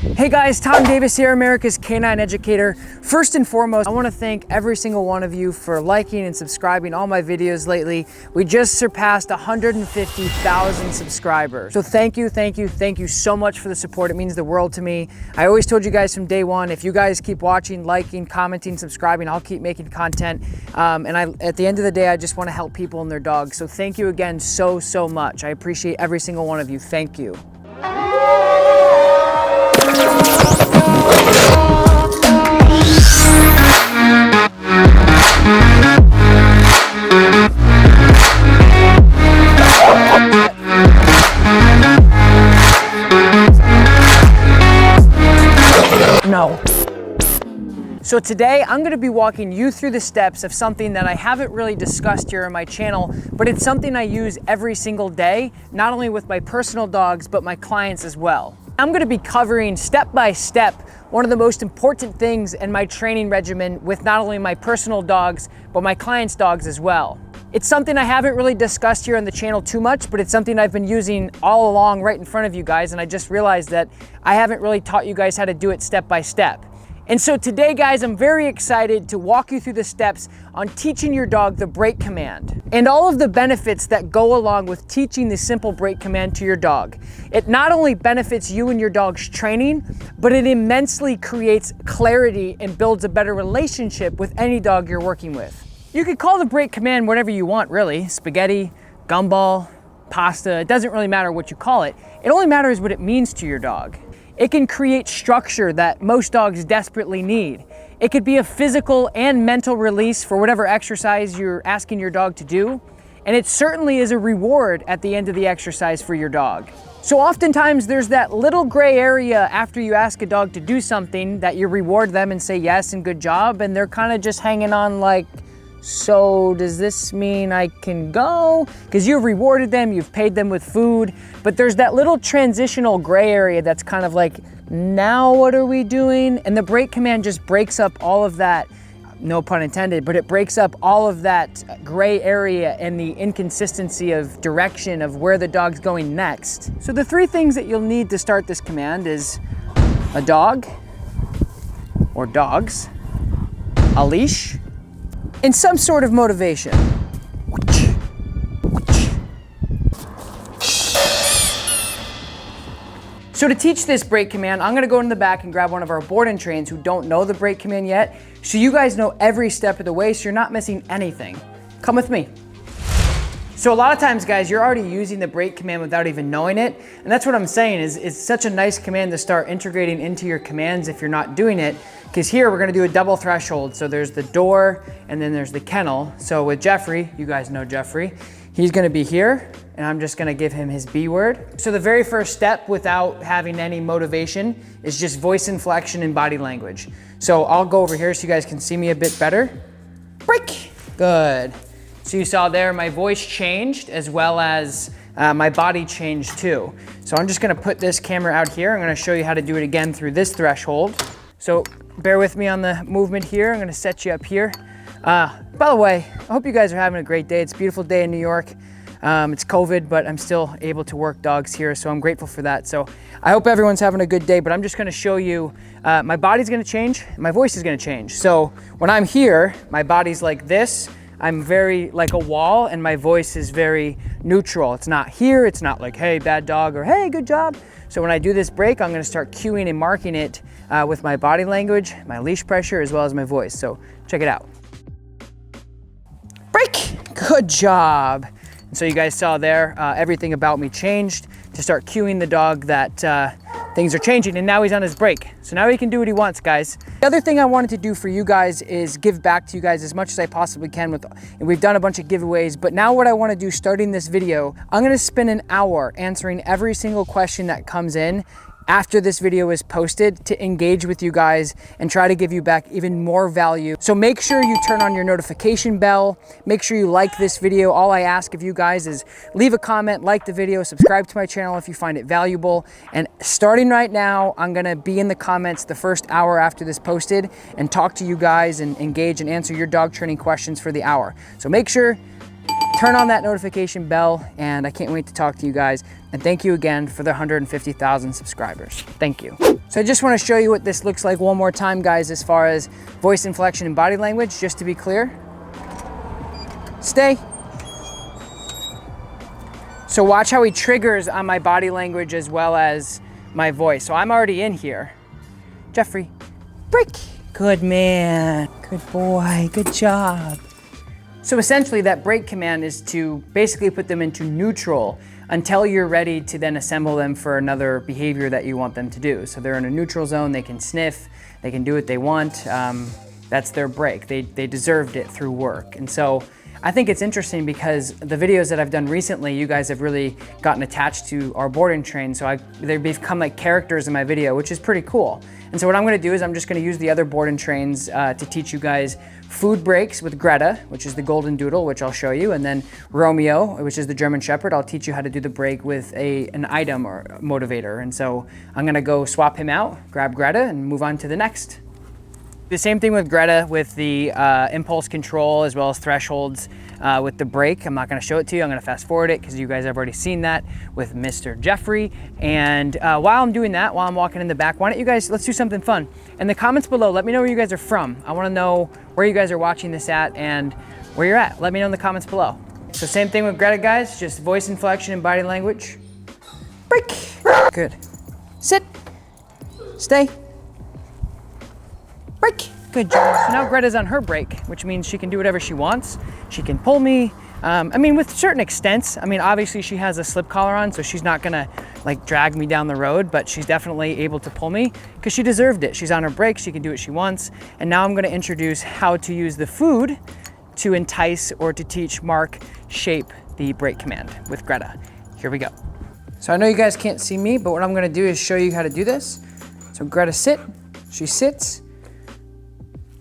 Hey guys, Tom Davis here, America's Canine Educator. First and foremost, I want to thank every single one of you for liking and subscribing all my videos lately. We just surpassed 150,000 subscribers. So thank you so much for the support. It means the world to me. I always told you guys from day one, if you guys keep watching, liking, commenting, subscribing, I'll keep making content. At the end of the day, I just want to help people and their dogs. So thank you again so much. I appreciate every single one of you. Thank you. No. So today I'm going to be walking you through the steps of something that I haven't really discussed here on my channel, but it's something I use every single day, not only with my personal dogs, but my clients as well. I'm going to be covering step by step one of the most important things in my training regimen with not only my personal dogs, but my clients' dogs as well. It's something I haven't really discussed here on the channel too much, but it's something I've been using all along right in front of you guys, and I just realized that I haven't really taught you guys how to do it step by step. And so today, guys, I'm very excited to walk you through the steps on teaching your dog the break command and all of the benefits that go along with teaching the simple break command to your dog. It not only benefits you and your dog's training, but it immensely creates clarity and builds a better relationship with any dog you're working with. You could call the break command whatever you want, really. Spaghetti, gumball, pasta, it doesn't really matter what you call it. It only matters what it means to your dog. It can create structure that most dogs desperately need. It could be a physical and mental release for whatever exercise you're asking your dog to do. And it certainly is a reward at the end of the exercise for your dog. So oftentimes there's that little gray area after you ask a dog to do something that you reward them and say yes and good job, and they're kind of just hanging on like, so does this mean I can go? Because you've rewarded them, you've paid them with food, but there's that little transitional gray area that's kind of like, now what are we doing? And the break command just breaks up all of that, no pun intended, but it breaks up all of that gray area and the inconsistency of direction of where the dog's going next. So the three things that you'll need to start this command is a dog or dogs, a leash, and some sort of motivation. So to teach this break command, I'm gonna go in the back and grab one of our board and trains who don't know the break command yet, so you guys know every step of the way so you're not missing anything. Come with me. So a lot of times, guys, you're already using the break command without even knowing it. And that's what I'm saying is it's such a nice command to start integrating into your commands if you're not doing it. Because here we're gonna do a double threshold. So there's the door and then there's the kennel. So with Jeffrey, you guys know Jeffrey, he's gonna be here and I'm just gonna give him his B word. So the very first step without having any motivation is just voice inflection and body language. So I'll go over here so you guys can see me a bit better. Break, good. So you saw there my voice changed as well as my body changed too. So I'm just gonna put this camera out here. I'm gonna show you how to do it again through this threshold. So bear with me on the movement here. I'm gonna set you up here. By the way, I hope you guys are having a great day. It's a beautiful day in New York. It's COVID, but I'm still able to work dogs here, so I'm grateful for that. So I hope everyone's having a good day, but I'm just gonna show you, my body's gonna change, my voice is gonna change. So when I'm here, my body's like this. I'm very like a wall and my voice is very neutral. It's not here, it's not like, hey, bad dog, or hey, good job. So when I do this break, I'm gonna start cueing and marking it with my body language, my leash pressure, as well as my voice. So check it out. Break, good job. And so you guys saw there, everything about me changed to start cueing the dog that things are changing, and now he's on his break. So now he can do what he wants, guys. The other thing I wanted to do for you guys is give back to you guys as much as I possibly can and we've done a bunch of giveaways, but now what I wanna do starting this video, I'm gonna spend an hour answering every single question that comes in after this video is posted to engage with you guys and try to give you back even more value. So make sure you turn on your notification bell. Make sure you like this video. All I ask of you guys is leave a comment, like the video, subscribe to my channel if you find it valuable. And starting right now, I'm gonna be in the comments the first hour after this posted and talk to you guys and engage and answer your dog training questions for the hour. So make sure turn on that notification bell, and I can't wait to talk to you guys. And thank you again for the 150,000 subscribers. Thank you. So I just want to show you what this looks like one more time, guys, as far as voice inflection and body language, just to be clear. Stay. So watch how he triggers on my body language as well as my voice. So I'm already in here. Jeffrey, break. Good man, good boy, good job. So essentially that break command is to basically put them into neutral until you're ready to then assemble them for another behavior that you want them to do. So they're in a neutral zone, they can sniff, they can do what they want. That's their break. They deserved it through work. And so I think it's interesting because the videos that I've done recently, you guys have really gotten attached to our board and train. So they've become like characters in my video, which is pretty cool. And so what I'm gonna do is I'm just gonna use the other board and trains to teach you guys food breaks with Greta, which is the golden doodle, which I'll show you. And then Romeo, which is the German Shepherd, I'll teach you how to do the break with an item or motivator. And so I'm gonna go swap him out, grab Greta, and move on to the next. The same thing with Greta with the impulse control as well as thresholds with the break. I'm not gonna show it to you, I'm gonna fast forward it because you guys have already seen that with Mr. Jeffrey. And while I'm doing that, while I'm walking in the back, why don't you guys, let's do something fun. In the comments below, let me know where you guys are from. I wanna know where you guys are watching this at and where you're at. Let me know in the comments below. So same thing with Greta, guys, just voice inflection and body language. Break, good. Sit, stay. Break, good job. So now Greta's on her break, which means she can do whatever she wants. She can pull me. I mean, with certain extents. I mean, obviously she has a slip collar on, so she's not gonna like drag me down the road, but she's definitely able to pull me because she deserved it. She's on her break, she can do what she wants. And now I'm gonna introduce how to use the food to entice or to teach Mark shape the break command with Greta. Here we go. So I know you guys can't see me, but what I'm gonna do is show you how to do this. So Greta sit, she sits,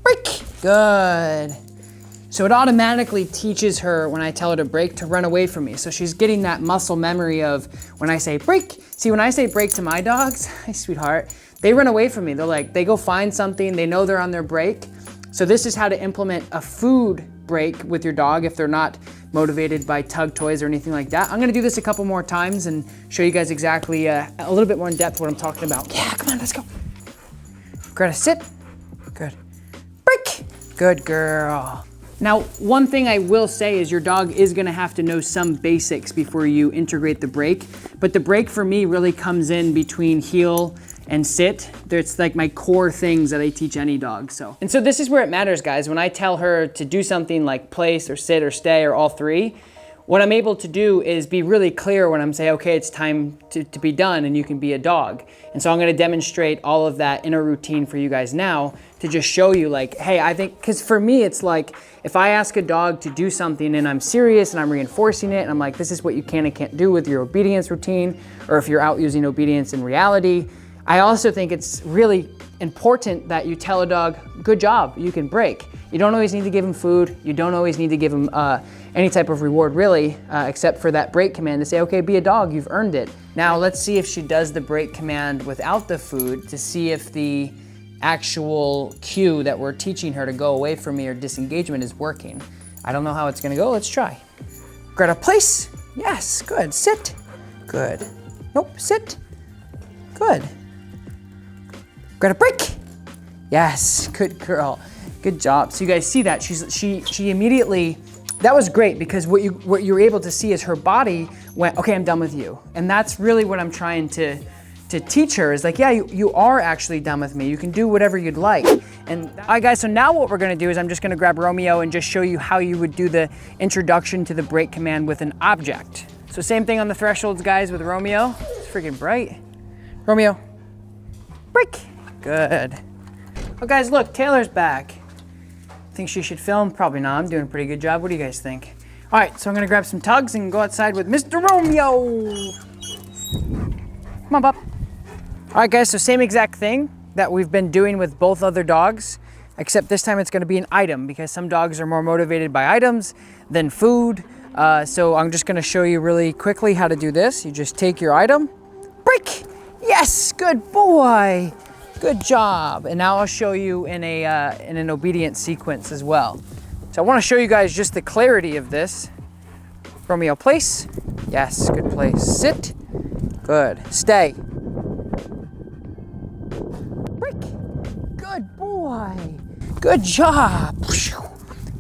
break, good. So it automatically teaches her when I tell her to break to run away from me. So she's getting that muscle memory of when I say break. See, when I say break to my dogs, hi sweetheart, they run away from me. They're like, they go find something, they know they're on their break. So this is how to implement a food break with your dog if they're not motivated by tug toys or anything like that. I'm gonna do this a couple more times and show you guys exactly a little bit more in depth what I'm talking about. Yeah, come on, let's go. Greta, sit, good. Break, good girl. Now, one thing I will say is your dog is gonna have to know some basics before you integrate the break, but the break for me really comes in between heel and sit. It's like my core things that I teach any dog, so. And so this is where it matters, guys. When I tell her to do something like place or sit or stay or all three, what I'm able to do is be really clear when I'm saying, okay, it's time to be done and you can be a dog. And so I'm gonna demonstrate all of that in a routine for you guys now to just show you like, hey, I think, because for me, it's like, if I ask a dog to do something and I'm serious and I'm reinforcing it and I'm like, this is what you can and can't do with your obedience routine, or if you're out using obedience in reality, I also think it's really important that you tell a dog, good job, you can break. You don't always need to give him food. You don't always need to give him any type of reward really, except for that break command to say, okay, be a dog, you've earned it. Now let's see if she does the break command without the food to see if the actual cue that we're teaching her to go away from me or disengagement is working. I don't know how it's gonna go, let's try. Greta, place, yes, good, sit, good. Nope, sit, good. Greta, break, yes, good girl, good job. So you guys see that, she immediately, that was great because what you were able to see is her body went, okay, I'm done with you. And that's really what I'm trying to teach her is like, yeah, you are actually done with me. You can do whatever you'd like. And all right, guys, so now what we're gonna do is I'm just gonna grab Romeo and just show you how you would do the introduction to the break command with an object. So same thing on the thresholds, guys, with Romeo. It's freaking bright. Romeo, break, good. Oh, guys, look, Taylor's back. Think she should film? Probably not, I'm doing a pretty good job. What do you guys think? All right, so I'm gonna grab some tugs and go outside with Mr. Romeo. Come on, Bob. All right, guys, so same exact thing that we've been doing with both other dogs, except this time it's gonna be an item because some dogs are more motivated by items than food. So I'm just gonna show you really quickly how to do this. You just take your item, break, yes, good boy, good job. And now I'll show you in an obedient sequence as well. So I wanna show you guys just the clarity of this. Romeo, place. Yes, good place. Sit. Good. Stay. Break. Good boy. Good job.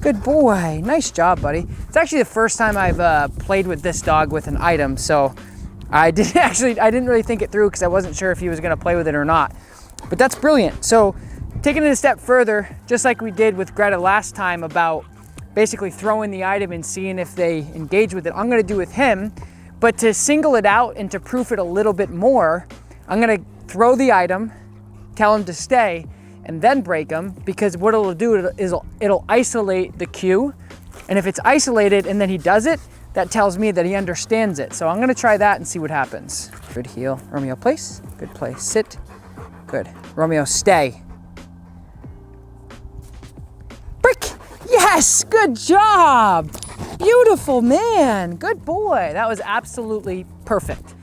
Good boy. Nice job, buddy. It's actually the first time I've played with this dog with an item, so I didn't really think it through because I wasn't sure if he was gonna play with it or not. But that's brilliant. So taking it a step further, just like we did with Greta last time about basically throwing the item and seeing if they engage with it, I'm gonna do with him. But to single it out and to proof it a little bit more, I'm gonna throw the item, tell him to stay, and then break him, because what it'll do is it'll isolate the cue. And if it's isolated and then he does it, that tells me that he understands it. So I'm gonna try that and see what happens. Good heel. Romeo, place. Good place. Sit. Good. Romeo, stay. Break. Yes, good job. Beautiful, man. Good boy. That was absolutely perfect.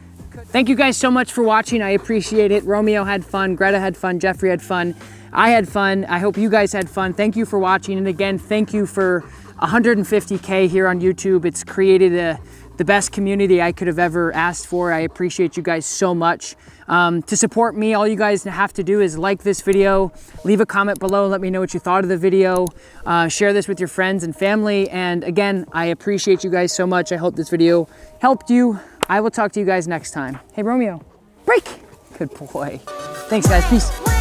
Thank you guys so much for watching. I appreciate it. Romeo had fun, Greta had fun, Jeffrey had fun. I had fun. I hope you guys had fun. Thank you for watching. And again, thank you for 150K here on YouTube. It's created the best community I could have ever asked for. I appreciate you guys so much. To support me, all you guys have to do is like this video, leave a comment below, let me know what you thought of the video, share this with your friends and family. And again, I appreciate you guys so much. I hope this video helped you. I will talk to you guys next time. Hey, Romeo, break. Good boy. Thanks, guys. Peace.